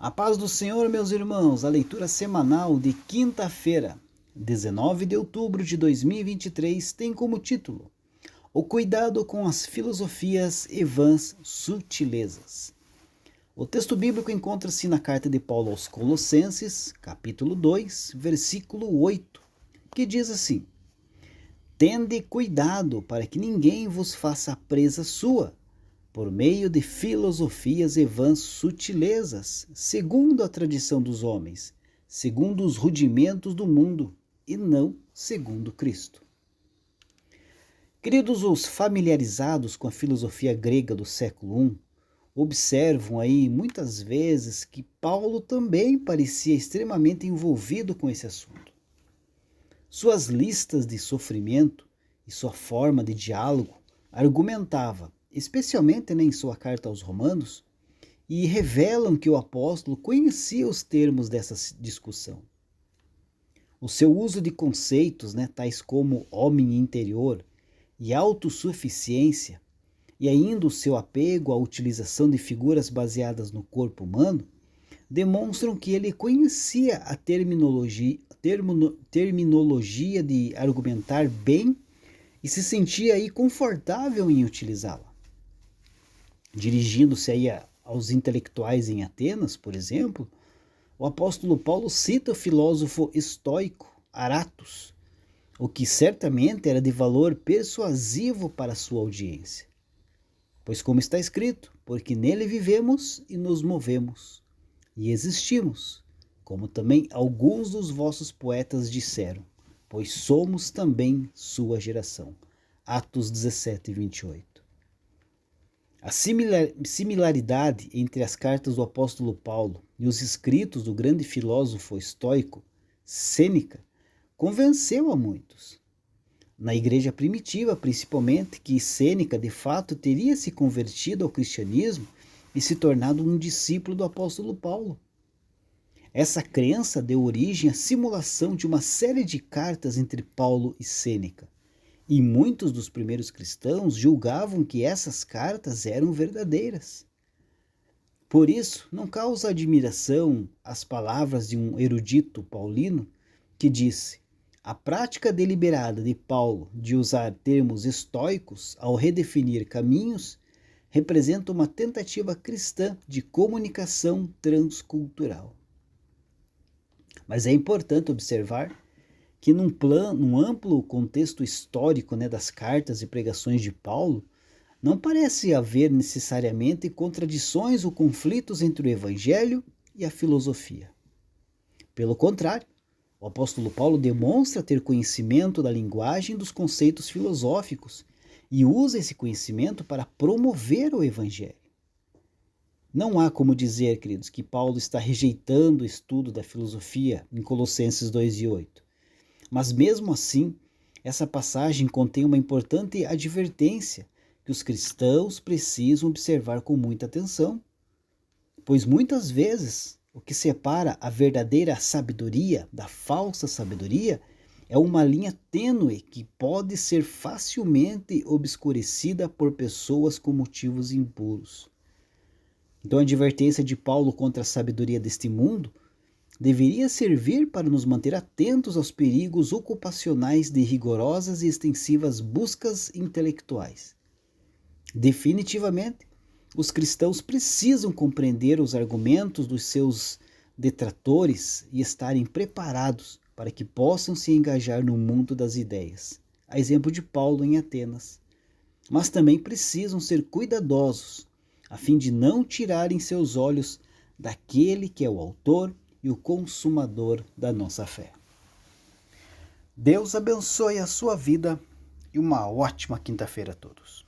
A paz do Senhor, meus irmãos, a leitura semanal de quinta-feira, 19 de outubro de 2023, tem como título O Cuidado com as Filosofias e Vãs Sutilezas. O texto bíblico encontra-se na carta de Paulo aos Colossenses, capítulo 2, versículo 8, que diz assim: Tende cuidado para que ninguém vos faça presa sua, por meio de filosofias e vãs sutilezas, segundo a tradição dos homens, segundo os rudimentos do mundo, e não segundo Cristo. Queridos, os familiarizados com a filosofia grega do século I, observam aí muitas vezes que Paulo também parecia extremamente envolvido com esse assunto. Suas listas de sofrimento e sua forma de diálogo argumentava, especialmente em sua carta aos Romanos, e revelam que o apóstolo conhecia os termos dessa discussão. O seu uso de conceitos, tais como homem interior e autossuficiência, e ainda o seu apego à utilização de figuras baseadas no corpo humano, demonstram que ele conhecia a terminologia de argumentar bem e se sentia aí confortável em utilizá-la. Dirigindo-se aí aos intelectuais em Atenas, por exemplo, o apóstolo Paulo cita o filósofo estoico Aratus, o que certamente era de valor persuasivo para sua audiência. Pois como está escrito, porque nele vivemos e nos movemos, e existimos, como também alguns dos vossos poetas disseram, pois somos também sua geração. Atos 17, 28. A similaridade entre as cartas do apóstolo Paulo e os escritos do grande filósofo estoico Sêneca convenceu a muitos. Na igreja primitiva, principalmente, que Sêneca de fato teria se convertido ao cristianismo e se tornado um discípulo do apóstolo Paulo. Essa crença deu origem à simulação de uma série de cartas entre Paulo e Sêneca, e muitos dos primeiros cristãos julgavam que essas cartas eram verdadeiras. Por isso, não causa admiração as palavras de um erudito paulino que disse: a prática deliberada de Paulo de usar termos estoicos ao redefinir caminhos representa uma tentativa cristã de comunicação transcultural. Mas é importante observar que num amplo contexto histórico das cartas e pregações de Paulo, não parece haver necessariamente contradições ou conflitos entre o Evangelho e a filosofia. Pelo contrário, o apóstolo Paulo demonstra ter conhecimento da linguagem dos conceitos filosóficos e usa esse conhecimento para promover o Evangelho. Não há como dizer, queridos, que Paulo está rejeitando o estudo da filosofia em Colossenses 2:8. Mas mesmo assim, essa passagem contém uma importante advertência que os cristãos precisam observar com muita atenção, pois muitas vezes o que separa a verdadeira sabedoria da falsa sabedoria é uma linha tênue que pode ser facilmente obscurecida por pessoas com motivos impuros. Então a advertência de Paulo contra a sabedoria deste mundo deveria servir para nos manter atentos aos perigos ocupacionais de rigorosas e extensivas buscas intelectuais. Definitivamente, os cristãos precisam compreender os argumentos dos seus detratores e estarem preparados para que possam se engajar no mundo das ideias, a exemplo de Paulo em Atenas. Mas também precisam ser cuidadosos, a fim de não tirarem seus olhos daquele que é o autor e o consumador da nossa fé. Deus abençoe a sua vida e uma ótima quinta-feira a todos.